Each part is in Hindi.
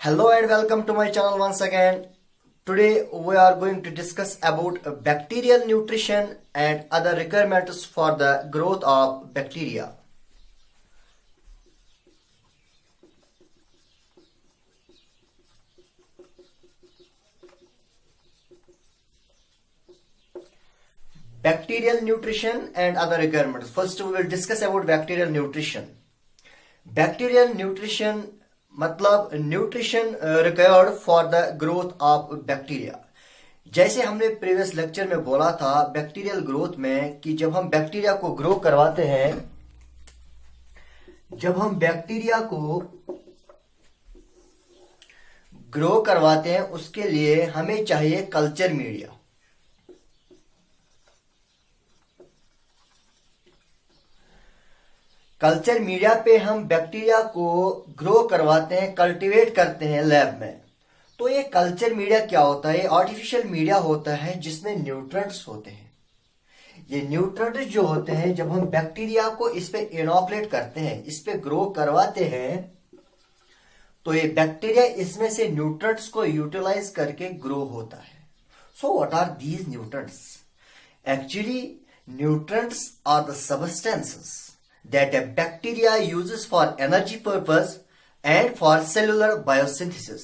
Hello and welcome to my channel once again. Today we are going to discuss about bacterial nutrition and other requirements for the growth of bacteria. Bacterial nutrition and other requirements. First we will discuss about bacterial nutrition. Bacterial nutrition मतलब nutrition required for the growth of bacteria. जैसे हमने प्रीवियस लेक्चर में बोला था बैक्टीरियल ग्रोथ में कि जब हम बैक्टीरिया को ग्रो करवाते हैं, जब हम बैक्टीरिया को ग्रो करवाते हैं उसके लिए हमें चाहिए कल्चर मीडिया। कल्चर मीडिया पे हम बैक्टीरिया को ग्रो करवाते हैं, कल्टीवेट करते हैं लैब में। तो ये कल्चर मीडिया क्या होता है? आर्टिफिशियल मीडिया होता है जिसमें न्यूट्रिएंट्स होते हैं। ये न्यूट्रिएंट्स जो होते हैं जब हम बैक्टीरिया को इस पे इनोकुलेट करते हैं, इस पे ग्रो करवाते हैं, तो ये बैक्टीरिया इसमें से न्यूट्रिएंट्स को यूटिलाइज करके ग्रो होता है। So what are these nutrients? Actually nutrients are the substances that a bacteria uses for energy purpose and for cellular biosynthesis।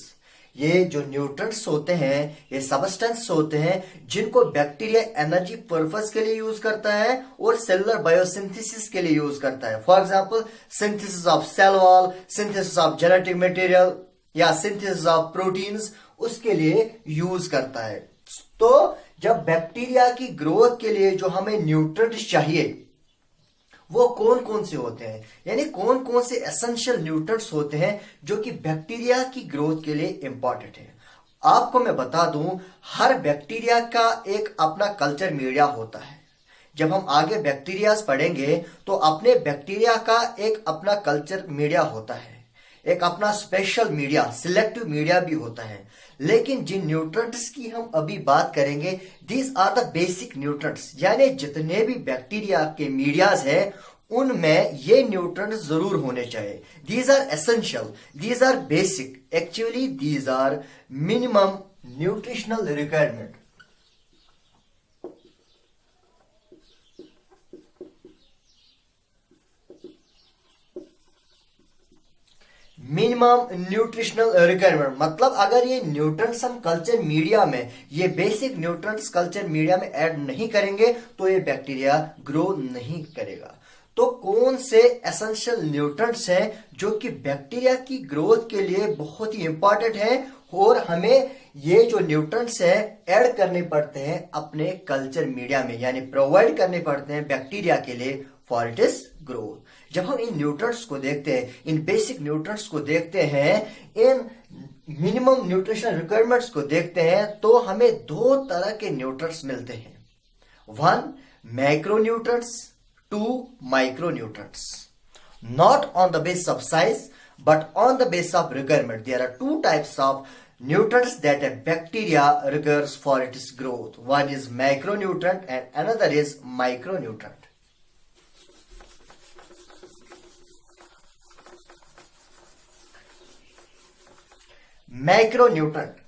ये जो न्यूट्रिएंट्स होते हैं, ये सब्सटेंस होते हैं जिनको बैक्टीरिया एनर्जी पर्पस के लिए यूज करता है और सेलुलर बायोसिंथेसिस के लिए यूज करता है। For example synthesis of cell wall, synthesis of genetic material या सिंथेसिस ऑफ प्रोटीन्स, उसके लिए यूज करता है। तो जब बैक्टीरिया की ग्रोथ के लिए जो हमें न्यूट्रिएंट्स चाहिए वो कौन कौन से होते हैं, यानी कौन कौन से एसेंशियल न्यूट्रिएंट्स होते हैं जो कि बैक्टीरिया की ग्रोथ के लिए इंपॉर्टेंट है। आपको मैं बता दूं, हर बैक्टीरिया का एक अपना कल्चर मीडिया होता है। जब हम आगे बैक्टीरियाज पढ़ेंगे तो अपने बैक्टीरिया का एक अपना कल्चर मीडिया होता है, एक अपना स्पेशल मीडिया, सिलेक्टिव मीडिया भी होता है। लेकिन जिन न्यूट्रिएंट्स की हम अभी बात करेंगे, these are the basic nutrients, यानी जितने भी बैक्टीरिया के मीडियाज हैं उनमें ये न्यूट्रिएंट्स जरूर होने चाहिए। These are essential, these are basic, actually these are minimum nutritional requirement. Minimum nutritional requirement मतलब अगर ये न्यूट्रिएंट्स हम कल्चर मीडिया में, ये बेसिक न्यूट्रिएंट्स कल्चर मीडिया में ऐड नहीं करेंगे तो ये बैक्टीरिया ग्रो नहीं करेगा। तो कौन से एसेंशियल न्यूट्रिएंट्स हैं जो कि बैक्टीरिया की ग्रोथ के लिए बहुत ही इंपॉर्टेंट है और हमें ये जो न्यूट्रिएंट्स है ऐड करने पड़ते हैं अपने कल्चर मीडिया में, यानी प्रोवाइड करने पड़ते हैं बैक्टीरिया के लिए फॉर इट इज ग्रोथ। जब हम इन न्यूट्रिएंट्स को देखते हैं, इन बेसिक न्यूट्रिएंट्स को देखते हैं, इन मिनिमम न्यूट्रिशनल रिक्वायरमेंट्स को देखते हैं, तो हमें दो तरह के न्यूट्रिएंट्स मिलते हैं। One macro nutrients, two micro nutrients. Not on the base of size but on the base of requirement. There are two types of nutrients that a bacteria requires for its growth. One is macronutrient and another is micronutrient. Macronutrient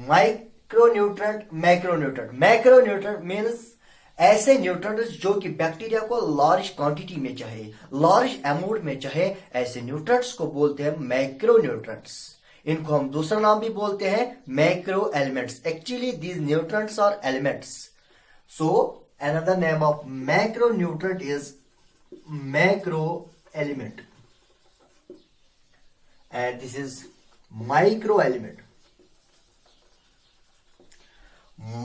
micronutrient, macronutrient. Macronutrient means ऐसे न्यूट्रिएंट्स जो कि बैक्टीरिया को लार्ज क्वांटिटी में चाहे, लार्ज अमाउंट में चाहे, ऐसे न्यूट्रिएंट्स को बोलते हैं मैक्रोन्यूट्रेंट्स। इनको हम दूसरा नाम भी बोलते हैं macro elements. Actually these nutrients are elements. So another name of macronutrient is macro element and this is micro element.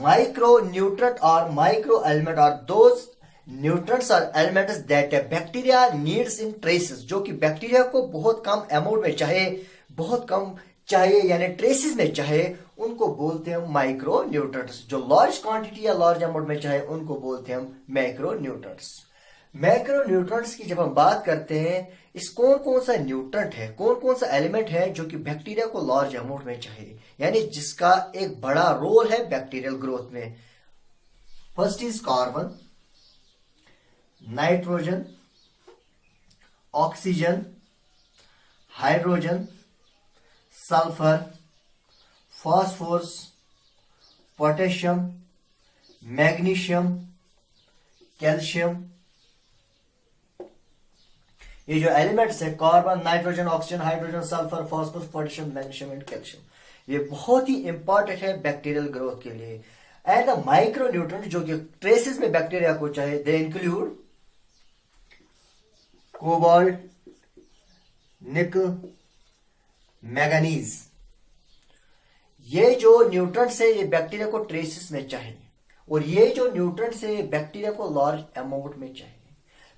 Micronutrient or microelement are those nutrients or elements that a bacteria needs in traces, जो कि बैक्टीरिया को बहुत कम अमाउंट में चाहे, बहुत कम चाहिए, यानी ट्रेसेस में चाहे, उनको बोलते हैं माइक्रो न्यूट्रिएंट्स। जो लार्ज क्वांटिटी या लार्ज अमाउंट में चाहे उनको बोलते हैं मैक्रो न्यूट्रिएंट्स। मैक्रो न्यूट्रंट्स की जब हम बात करते हैं, इस कौन कौन सा न्यूट्रंट है, कौन कौन सा एलिमेंट है जो कि बैक्टीरिया को लार्ज अमाउंट में चाहिए, यानी जिसका एक बड़ा रोल है बैक्टीरियल ग्रोथ में। First is carbon, nitrogen, oxygen, hydrogen, sulphur, phosphorus, potassium, magnesium, calcium. ये जो एलिमेंट्स है carbon, nitrogen, oxygen, hydrogen, sulphur, phosphorus, potassium, magnesium and calcium, ये बहुत ही इंपॉर्टेंट है बैक्टीरियल ग्रोथ के लिए। एंड द माइक्रो न्यूट्रिएंट जो कि ट्रेसेस में बैक्टीरिया को चाहिए, दे इंक्लूड कोबाल्ट, निकल, मैंगनीज। ये जो न्यूट्रिएंट्स है ये बैक्टीरिया को ट्रेसेस में चाहिए, और ये जो न्यूट्रिएंट्स है ये बैक्टीरिया को लार्ज अमाउंट में चाहिए।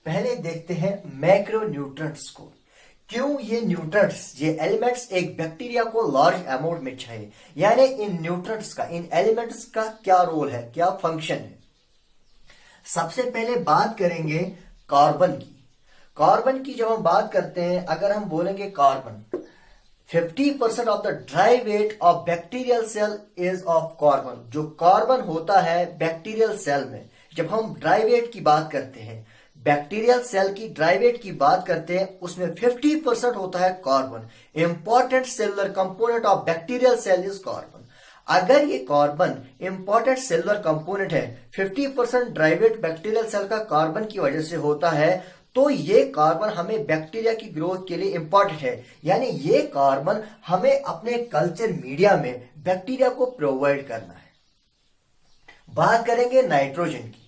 पहले देखते हैं मैक्रो न्यूट्रिएंट्स को। क्यों ये न्यूट्रिएंट्स, ये एलिमेंट्स एक बैक्टीरिया को लार्ज अमाउंट में चाहिए, यानी इन न्यूट्रिएंट्स का, इन एलिमेंट्स का क्या रोल है, क्या फंक्शन है। सबसे पहले बात करेंगे कार्बन की। कार्बन की जब हम बात करते हैं, अगर हम बोलेंगे carbon, 50% of the dry weight of bacterial cell is of carbon. जो कार्बन होता है बैक्टीरियल सेल में, जब हम ड्राई वेट की बात करते हैं, बैक्टीरियल सेल की ड्राई वेट की बात करते हैं, उसमें 50% होता है carbon. Important cellular component of bacterial cell is carbon. अगर ये कार्बन इंपॉर्टेंट सेलुलर कंपोनेंट है, 50% ड्राई वेट बैक्टीरियल सेल का कार्बन की वजह से होता है, तो ये कार्बन हमें बैक्टीरिया की ग्रोथ के लिए इंपॉर्टेंट है। यानी ये कार्बन हमें अपने कल्चर मीडिया में बैक्टीरिया को प्रोवाइड करना है। बात करेंगे नाइट्रोजन की।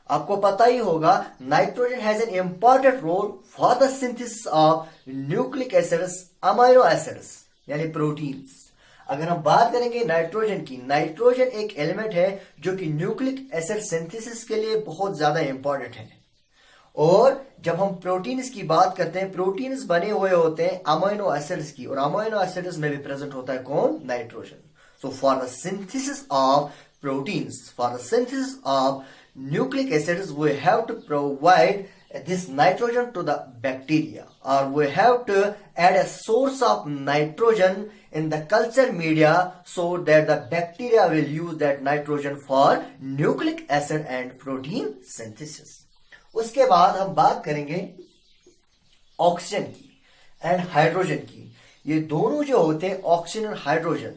आपको पता ही होगा nitrogen has an important role for the synthesis of nucleic acids, amino acids यानी प्रोटीन्स। अगर हम बात करेंगे नाइट्रोजन की, नाइट्रोजन एक एलिमेंट है जो कि न्यूक्लिक एसिड सिंथेसिस के लिए बहुत ज्यादा इंपॉर्टेंट है। और जब हम प्रोटीन्स की बात करते हैं, प्रोटीन्स बने हुए होते हैं अमाइनो एसिड्स की, और अमाइनो एसिड्स में भी प्रेजेंट होता है कौन, nitrogen. So for the synthesis of proteins, for the synthesis of nucleic acids, we have to provide this nitrogen to the bacteria, or we have to add a source of nitrogen in the culture media so that the bacteria will use that nitrogen for nucleic acid and protein synthesis. उसके बाद हम बात करेंगे ऑक्सीजन की एंड हाइड्रोजन की। ये दोनों जो होते हैं ऑक्सीजन और hydrogen,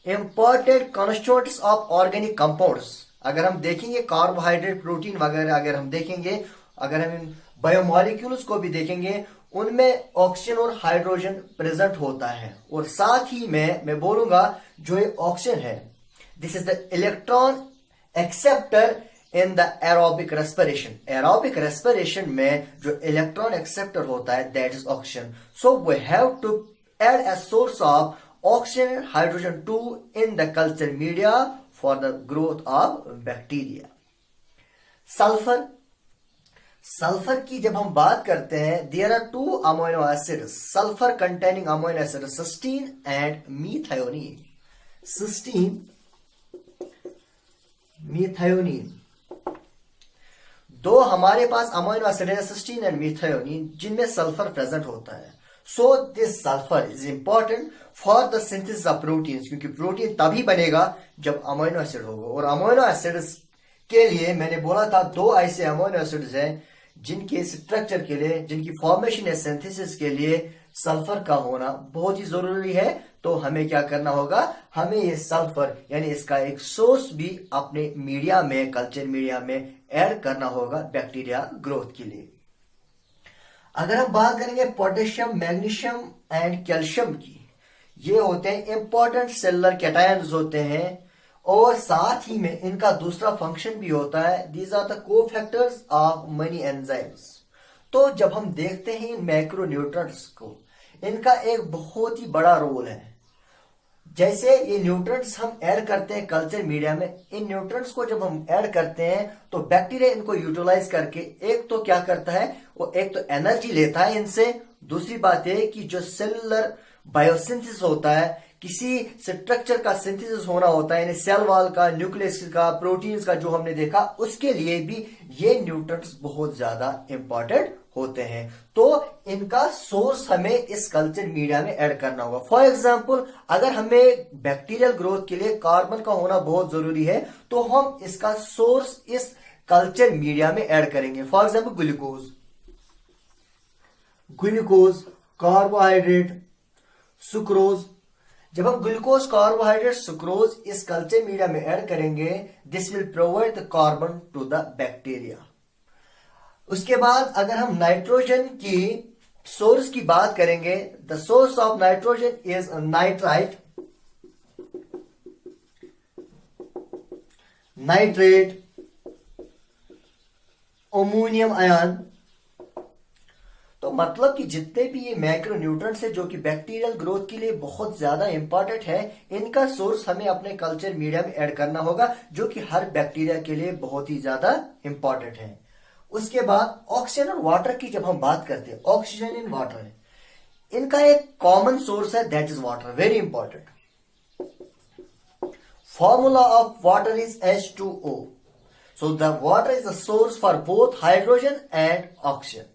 important constituents of organic compounds. अगर हम देखेंगे कार्बोहाइड्रेट, प्रोटीन वगैरह, अगर हम देखेंगे, अगर हम इन बायोमोलिक्यूल्स को भी देखेंगे, उनमें ऑक्सीजन और हाइड्रोजन प्रेजेंट होता है। और साथ ही में मैं बोलूंगा जो ये ऑक्सीजन है, this is the electron acceptor in the aerobic respiration. Aerobic respiration में जो इलेक्ट्रॉन एक्सेप्टर होता है that is oxygen. So we have to add a source of oxygen and hydrogen too in the culture media for the growth of bacteria. Sulphur की जब हम बात करते हैं, there are two amino acids, sulfur containing amino acids, cysteine and methionine. cysteine, methionine, दो हमारे पास अमीनो एसिड है, सिस्टीन एंड मिथायोनिन, जिनमें सल्फर प्रेजेंट होता है। So this sulphur is important for the synthesis of proteins, क्योंकि प्रोटीन तभी बनेगा जब अमीनो एसिड होगा। और अमीनो एसिड्स के लिए मैंने बोला था दो ऐसे अमीनो एसिड्स हैं जिनके स्ट्रक्चर के लिए, जिनकी फॉर्मेशन या सिंथेसिस के लिए सल्फर का होना बहुत ही जरूरी है। तो हमें क्या करना होगा, हमें ये सल्फर यानी इसका एक सोर्स भी अपने मीडिया में, कल्चर मीडिया में ऐड करना होगा बैक्टीरिया ग्रोथ के लिए। अगर हम बात करेंगे पोटेशियम, मैग्नीशियम एंड कैल्शियम की, ये होते हैं इंपॉर्टेंट सेलुलर कैटायंस होते हैं, और साथ ही में इनका दूसरा फंक्शन भी होता है, these are the cofactors of many enzymes. तो जब हम देखते हैं इन मैक्रो न्यूट्रिएंट्स को, इनका एक बहुत ही बड़ा रोल है। जैसे ये न्यूट्रिएंट्स हम ऐड करते हैं कल्चर मीडिया में, इन न्यूट्रिएंट्स को जब हम ऐड करते हैं तो बैक्टीरिया इनको यूटिलाइज करके एक तो क्या करता है, वो एक तो एनर्जी लेता है इनसे, दूसरी बात है कि जो सेलुलर बायोसिंथेसिस होता है, किसी स्ट्रक्चर का सिंथेसिस होना होता है, यानी सेल वॉल का, न्यूक्लियस का, प्रोटीन्स का जो हमने देखा, उसके लिए भी ये न्यूट्रिएंट्स बहुत ज्यादा इंपॉर्टेंट होते हैं। तो इनका सोर्स हमें इस कल्चर मीडिया में ऐड करना होगा। फॉर एग्जाम्पल, अगर हमें बैक्टीरियल ग्रोथ के लिए कार्बन का होना बहुत जरूरी है, तो हम इसका सोर्स इस कल्चर मीडिया में ऐड करेंगे। For example glucose, carbohydrate, sucrose. जब हम ग्लूकोज, कार्बोहाइड्रेट, सुक्रोज इस कल्चर मीडिया में ऐड करेंगे, this will provide the carbon to the bacteria. उसके बाद अगर हम नाइट्रोजन की सोर्स की बात करेंगे, the source of nitrogen is nitrate, ammonium ion. तो मतलब कि जितने भी ये मैक्रोन्यूट्रिएंट्स है जो कि बैक्टीरियल ग्रोथ के लिए बहुत ज्यादा इंपॉर्टेंट है, इनका सोर्स हमें अपने कल्चर मीडिया में ऐड करना होगा, जो कि हर बैक्टीरिया के लिए बहुत ही ज्यादा इंपॉर्टेंट है। उसके बाद ऑक्सीजन और वाटर की जब हम बात करते हैं, ऑक्सीजन इन वाटर है, इनका एक कॉमन सोर्स है, that is water. Very important. Formula of water is H2O. So the water is the source for both hydrogen and oxygen.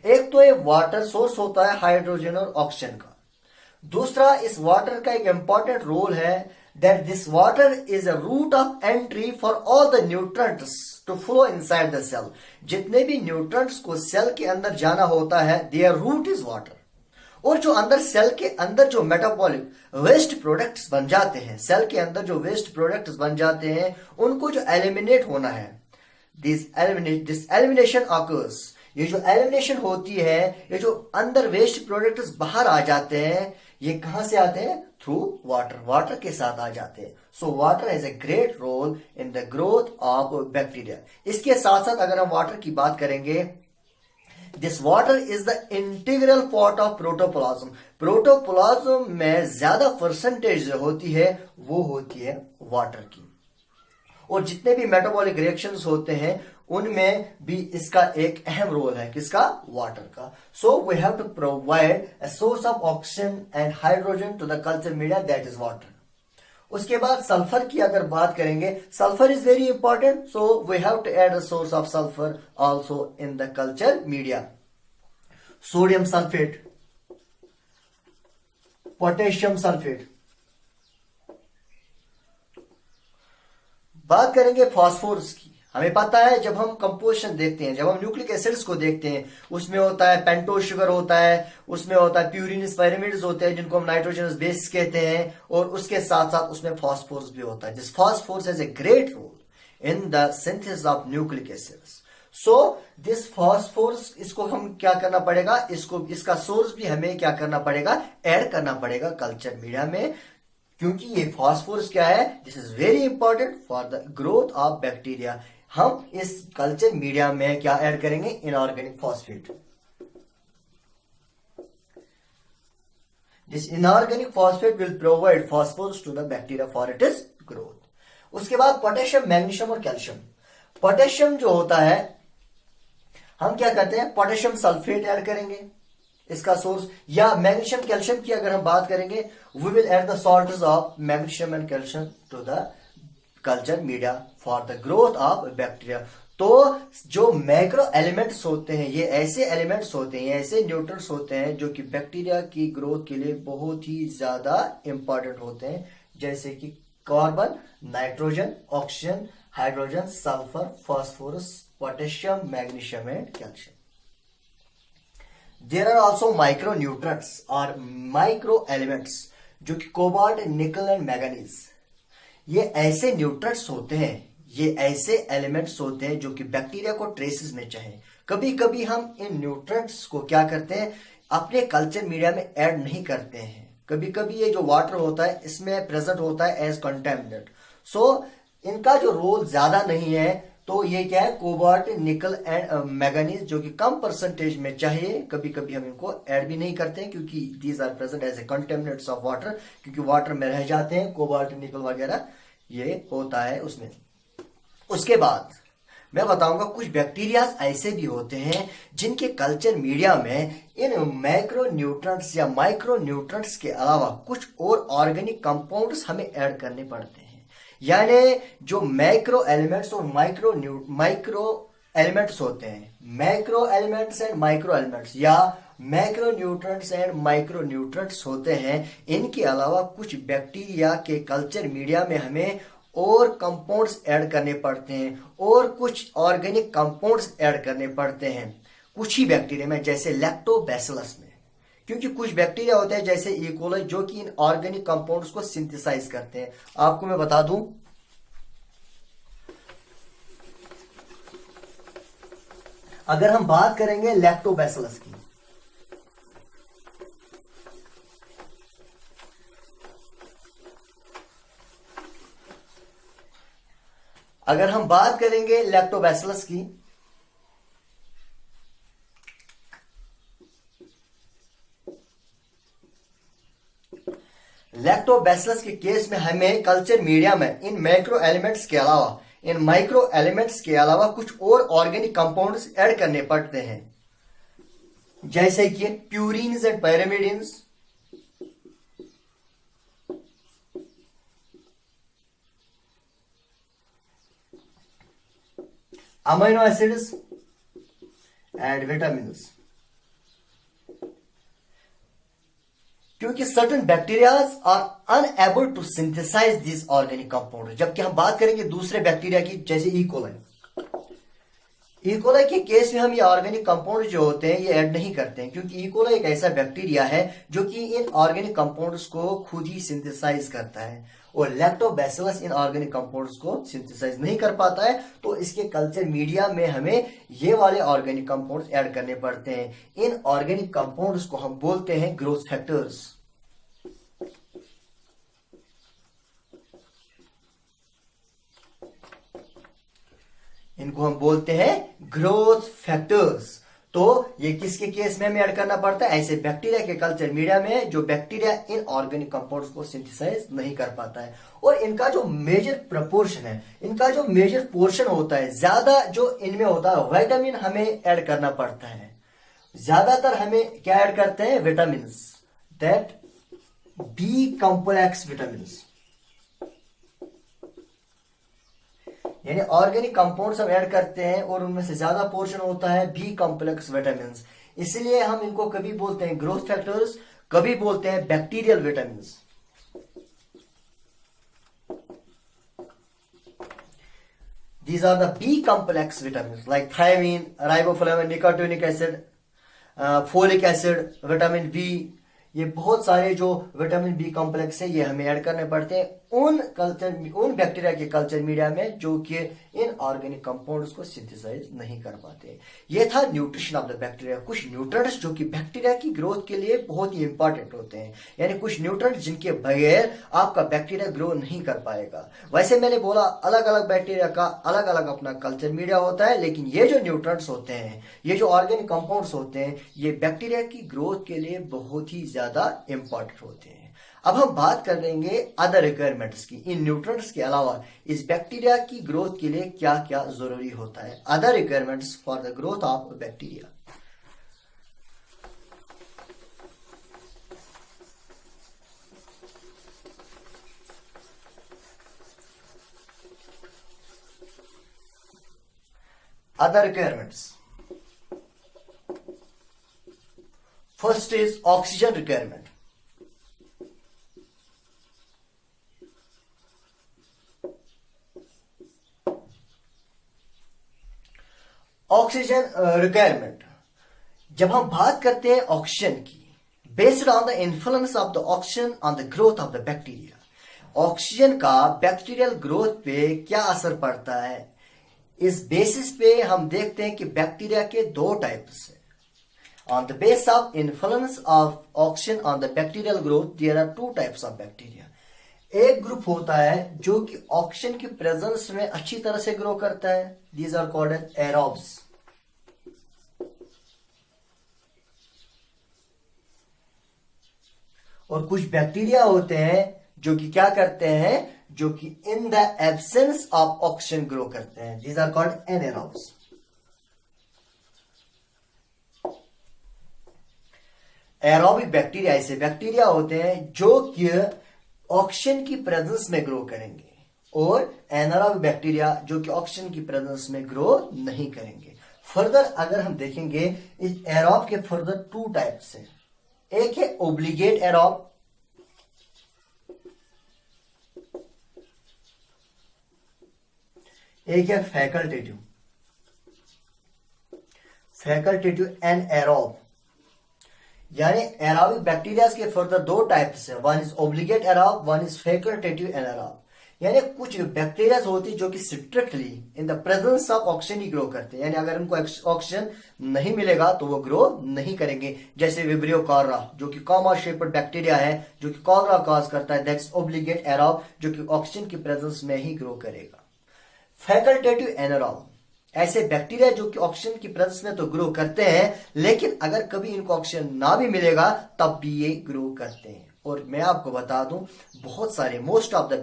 एक तो ये वाटर सोर्स होता है हाइड्रोजन और ऑक्सीजन का। दूसरा, इस वाटर का एक इंपॉर्टेंट रोल है that this water is a route of entry for all the nutrients to flow inside the cell. जितने भी न्यूट्रिएंट्स को सेल के अंदर जाना होता है, देयर रूट इज वाटर। और जो अंदर सेल के अंदर जो मेटाबॉलिक वेस्ट प्रोडक्ट्स बन जाते हैं, सेल के अंदर जो वेस्ट प्रोडक्ट्स बन जाते हैं, उनको जो एलिमिनेट होना है, दिस एलिमिनेशन ऑकर्स। ये जो एलिमिनेशन होती है, ये जो अंदर वेस्ट प्रोडक्ट्स बाहर आ जाते हैं, ये कहां से आते हैं? थ्रू वाटर, वाटर के साथ आ जाते हैं। So water has a great role in the growth of bacteria. इसके साथ साथ अगर हम वाटर की बात करेंगे, this water is the integral part of protoplasm. Protoplasm में ज्यादा परसेंटेज होती है, वो होती है वाटर की। और जितने भी मेटाबॉलिक रिएक्शंस होते हैं, उनमें भी इसका एक अहम रोल है, किसका? वाटर का। So we have to provide a source of oxygen and hydrogen to the culture media, that is water. उसके बाद सल्फर की अगर बात करेंगे, sulphur is very important, so we have to add a source of sulphur also in the culture media. Sodium sulphate, potassium sulphate. बात करेंगे फास्फोरस की। हमें पता है, जब हम कंपोजिशन देखते हैं, जब हम न्यूक्लिक एसिड्स को देखते हैं, उसमें होता है पेंटोज शुगर होता है, उसमें होता है प्यूरिनस पायरिमिड्स होते हैं जिनको हम नाइट्रोजनस बेस कहते हैं, और उसके साथ साथ उसमें फास्फोरस भी होता है। This phosphorus has a great role in the synthesis of nucleic acids. So this phosphorus, इसको हम क्या करना पड़ेगा, इसका सोर्स भी हमें क्या करना पड़ेगा, ऐड करना पड़ेगा कल्चर मीडिया में, क्योंकि ये फास्फोरस क्या है, this is very important for the growth of bacteria. हम इस कल्चर मीडिया में क्या ऐड करेंगे, inorganic phosphate. This inorganic phosphate will provide phosphorus to the bacteria for it is growth. उसके बाद पोटेशियम, मैग्नीशियम और कैल्शियम। पोटेशियम जो होता है, हम क्या करते हैं, पोटेशियम सल्फेट ऐड करेंगे इसका सोर्स, या मैग्नीशियम कैल्शियम की अगर हम बात करेंगे, we will add the salts of magnesium and calcium to the culture media for the growth of bacteria. तो जो मैक्रो एलिमेंट्स होते हैं, ये ऐसे एलिमेंट्स होते हैं, ऐसे न्यूट्रिएंट्स होते हैं जो कि बैक्टीरिया की ग्रोथ के लिए बहुत ही ज्यादा इंपॉर्टेंट होते हैं, जैसे कि carbon, nitrogen, oxygen, hydrogen, sulphur, phosphorus, potassium, magnesium and calcium. There are also micronutrients और micro elements जो कि कोबाल्ट, निकल एंड मैंगनीज। ये ऐसे न्यूट्रिएंट्स होते हैं, ये ऐसे एलिमेंट्स होते हैं जो कि बैक्टीरिया को ट्रेसेस में चाहिए। कभी कभी हम इन न्यूट्रिएंट्स को क्या करते हैं, अपने कल्चर मीडिया में ऐड नहीं करते हैं। कभी कभी ये जो वाटर होता है, इसमें प्रेजेंट होता है एज कंटेमिनेंट। सो इनका जो रोल ज्यादा नहीं है, तो ये क्या है, कोबाल्ट, निकल एंड मैंगनीज, जो कि कम परसेंटेज में चाहिए। कभी कभी हम इनको ऐड भी नहीं करते हैं, क्योंकि these are present as a contaminants of water, क्योंकि वाटर में रह जाते हैं कोबाल्ट, निकल वगैरह, ये होता है उसमें। उसके बाद मैं बताऊंगा कुछ बैक्टीरिया ऐसे भी होते हैं जिनके कल्चर मीडिया में इन मैक्रो न्यूट्रंट्स या माइक्रो न्यूट्रंट्स के अलावा कुछ और ऑर्गेनिक कंपाउंड्स हमें ऐड करने पड़ते हैं। यानी जो मैक्रो एलिमेंट्स और माइक्रो एलिमेंट्स होते हैं, macro elements and micro elements या macro nutrients and micro nutrients होते हैं, इनके अलावा कुछ बैक्टीरिया के कल्चर मीडिया में हमें और कंपाउंड्स ऐड करने पड़ते हैं और कुछ ऑर्गेनिक कंपाउंड्स ऐड करने पड़ते हैं कुछ ही बैक्टीरिया में, जैसे लैक्टोबैसिलस में। क्योंकि कुछ बैक्टीरिया होते हैं जैसे इकोलाई जो कि इन ऑर्गेनिक कंपाउंड्स को सिंथेसाइज करते हैं। आपको मैं बता दूं, अगर हम बात करेंगे लैक्टोबैसिलस की, अगर हम बात करेंगे लैक्टोबैसिलस की, लैक्टोबैसिलस के केस में हमें कल्चर मीडिया में इन मैक्रो एलिमेंट्स के अलावा, इन माइक्रो एलिमेंट्स के अलावा कुछ और ऑर्गेनिक कंपाउंड्स ऐड करने पड़ते हैं, जैसे कि purines and pyrimidines, amino acids and vitamins. क्योंकि certain bacterias are unable to synthesize this organic compound. जबकि हम बात करेंगे दूसरे बैक्टीरिया की, जैसे इकोलाई, इकोलाई के केस में हम ये ऑर्गेनिक कंपाउंड जो होते हैं ये ऐड नहीं करते हैं, क्योंकि इकोलाई एक ऐसा बैक्टीरिया है जो कि इन ऑर्गेनिक कंपाउंड्स को खुद ही सिंथेसाइज करता है और लैक्टोबैसिलस इन ऑर्गेनिक कंपाउंड्स को सिंथेसाइज नहीं कर पाता है। तो इसके कल्चर मीडिया में हमें ये वाले ऑर्गेनिक कंपाउंड्स ऐड करने पड़ते हैं। इन ऑर्गेनिक कंपाउंड्स को हम बोलते हैं ग्रोथ फैक्टर्स। इनको हम बोलते हैं ग्रोथ फैक्टर्स। तो ये किसके केस में हमें ऐड करना पड़ता है? ऐसे बैक्टीरिया के कल्चर मीडिया में जो बैक्टीरिया इन ऑर्गेनिक कंपाउंड्स को सिंथेसाइज नहीं कर पाता है। और इनका जो मेजर प्रपोर्शन है, इनका जो मेजर पोर्शन होता है, ज्यादा जो इनमें होता है विटामिन हमें ऐड करना पड़ता है। ज्यादातर हमें क्या ऐड करते हैं? Vitamin, that B complex vitamin, यानी ऑर्गेनिक कंपाउंड्स हम ऐड करते हैं और उनमें से ज्यादा पोर्शन होता है बी कॉम्प्लेक्स विटामिन। इसलिए हम इनको कभी बोलते हैं ग्रोथ फैक्टर्स, कभी बोलते हैं bacterial vitamin. These are the B complex vitamins like thiamine, riboflavin, nicotinic acid, folic acid, vitamin B. ये बहुत सारे जो विटामिन बी कॉम्प्लेक्स है ये हमें ऐड करने पड़ते हैं उन बैक्टीरिया के कल्चर मीडिया में जो कि इन ऑर्गेनिक कंपाउंड्स को सिंथेसाइज नहीं कर पाते। ये था न्यूट्रिशन ऑफ द बैक्टीरिया, कुछ न्यूट्रिएंट्स जो कि बैक्टीरिया की ग्रोथ के लिए बहुत ही इंपॉर्टेंट होते हैं, यानी कुछ न्यूट्रिएंट्स जिनके बगैर आपका बैक्टीरिया ग्रो नहीं कर पाएगा। वैसे मैंने बोला अलग अलग बैक्टीरिया का अलग अलग अपना कल्चर मीडिया होता है, लेकिन ये जो न्यूट्रिएंट्स होते हैं, ये जो ऑर्गेनिक कंपाउंड्स होते हैं, ये बैक्टीरिया की ग्रोथ के लिए बहुत ही ज्यादा इंपॉर्टेंट होते हैं। अब हम बात कर लेंगे अदर रिक्वायरमेंट्स की। इन न्यूट्रिएंट्स के अलावा इस बैक्टीरिया की ग्रोथ के लिए क्या क्या जरूरी होता है? Other requirements for the growth of bacteria. Other requirements. First is oxygen requirement. Oxygen requirement, जब हम बात करते हैं ऑक्सीजन की, based on the influence of the oxygen on the growth of the bacteria, oxygen का बैक्टीरियल ग्रोथ पे क्या असर पड़ता है, इस बेसिस पे हम देखते हैं कि बैक्टीरिया के दो टाइप्स हैं। On the base of influence of oxygen on the bacterial growth there are two types of bacteria. एक ग्रुप होता है जो कि ऑक्सीजन की प्रेजेंस में अच्छी तरह से ग्रो करता है, these are called as aerobes. और कुछ बैक्टीरिया होते हैं जो कि क्या करते हैं, जो कि in the absence of oxygen grow करते हैं। These are called anaerobes. Aerobic bacteria ऐसे बैक्टीरिया होते हैं जो कि ऑक्सीजन की प्रेजेंस में ग्रो करेंगे, और एनारोबिक बैक्टीरिया जो कि ऑक्सीजन की प्रेजेंस में ग्रो नहीं करेंगे। फर्दर अगर हम देखेंगे, इस एरोब के फर्दर टू टाइप्स हैं। एक है ओब्लिगेट एरोब, एक है फैकल्टेटिव एनारोब। यानी एरोबिक बैक्टीरिया के फर्दर दो टाइप्स हैं, one is obligate aerobe, one is facultative anaerobe. यानी कुछ बैक्टीरिया होती है जो कि strictly in the presence of oxygen he grow करते हैं, यानी अगर उनको ऑक्सीजन नहीं मिलेगा तो वो ग्रो नहीं करेंगे। जैसे विब्रियो कॉलरा जो कि कॉमा शेप्ड बैक्टीरिया है, जो कि कॉलरा कॉज करता है, दैट्स ओब्लिगेट एरोब, जो कि ऑक्सीजन की प्रेजेंस में ही ग्रो करेगा। फैकल्टेटिव एनारोब ऐसे बैक्टीरिया जो कि ऑक्सीजन की प्रेजेंस में तो ग्रो करते हैं, लेकिन अगर कभी इनको ऑक्सीजन ना भी मिलेगा तब भी ये ग्रो करते हैं। और मैं आपको बता दूं, बहुत सारे most of the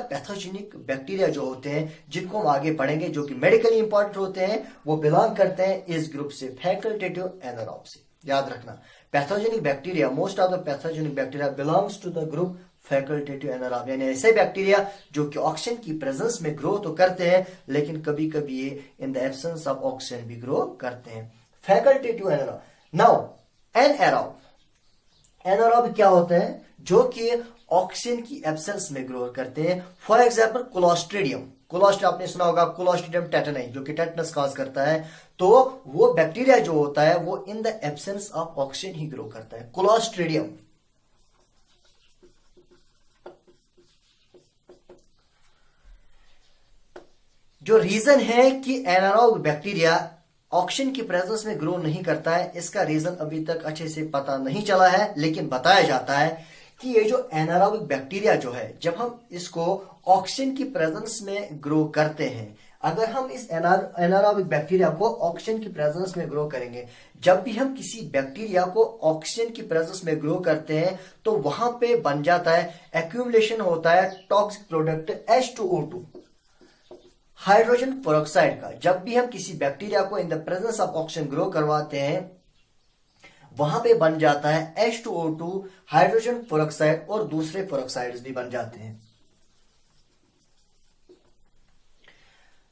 pathogenic bacteria जो होते हैं, जिनको हम आगे पढ़ेंगे, जो कि मेडिकली इंपॉर्टेंट होते हैं, वो बिलोंग करते हैं इस ग्रुप से, फैकल्टेटिव एनारोब से। याद रखना, pathogenic bacteria, most of the pathogenic bacteria belongs to the group facultative anaerobe, यानी ऐसे बैक्टीरिया जो कि ऑक्सीजन की प्रेजेंस में ग्रो तो करते हैं, लेकिन कभी कभी ये इन द एब्सेंस ऑफ ऑक्सीजन भी ग्रो करते हैं। Facultative anaerobe. नाउ एनारोब क्या होते हैं? जो कि ऑक्सीजन की एब्सेंस में ग्रो करते हैं। फॉर एग्जाम्पल क्लोस्ट्रीडियम आपने सुना होगा, क्लोस्ट्रीडियम टेटनाई जो कि टेटनस कॉज करता है, तो वो बैक्टीरिया जो होता है वो इन the absence of oxygen he grow करता है, क्लोस्ट्रीडियम। जो रीजन है कि एनारोबिक बैक्टीरिया ऑक्सीजन की प्रेजेंस में ग्रो नहीं करता है, इसका रीजन अभी तक अच्छे से पता नहीं चला है, लेकिन बताया जाता है कि ये जो एनारोबिक बैक्टीरिया जो है, जब हम इसको ऑक्सीजन की प्रेजेंस में ग्रो करते हैं, अगर हम इस एनारोबिक बैक्टीरिया को ऑक्सीजन की प्रेजेंस में ग्रो करेंगे, जब भी हम किसी बैक्टीरिया को ऑक्सीजन की प्रेजेंस में ग्रो करते हैं तो वहां पे बन जाता है, एक्यूमुलेशन होता है toxic product H2O2, hydrogen peroxide का। जब भी हम किसी बैक्टीरिया को in the presence of oxygen grow करवाते हैं, वहां पे बन जाता है H2O2, हाइड्रोजन पेरोक्साइड, और दूसरे पेरोक्साइड्स भी बन जाते हैं।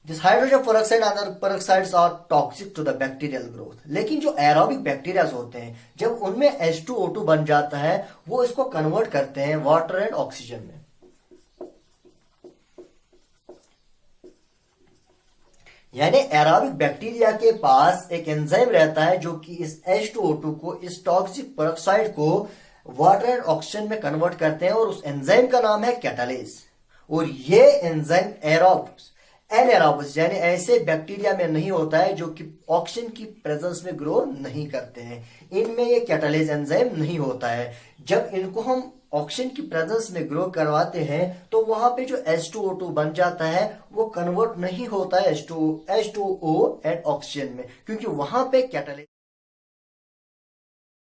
This hydrogen peroxide and other peroxides are toxic to the bacterial growth. लेकिन जो एरोबिक बैक्टीरिया होते हैं, जब उनमें H2O2 बन जाता है, वो इसको कन्वर्ट करते हैं वाटर एंड ऑक्सीजन में। यानी एरोबिक बैक्टीरिया के पास एक एंजाइम रहता है जो कि इस H2O2 को, इस टॉक्सिक पेरोक्साइड को वाटर एंड ऑक्सीजन में कन्वर्ट करते हैं, और उस एंजाइम का नाम है कैटालेज। और ये एंजाइम एनारोब्स यानी ऐसे बैक्टीरिया में नहीं होता है जो कि ऑक्सीजन की प्रेजेंस में ग्रो नहीं करते हैं, इनमें ये कैटालेज एंजाइम नहीं होता है। जब इनको हम ऑक्सीजन की प्रेजेंस में ग्रो करवाते हैं तो वहां पे जो H2O2 बन जाता है वो कन्वर्ट नहीं होता है H2O एंड ऑक्सीजन में, क्योंकि वहां पे कैटालेज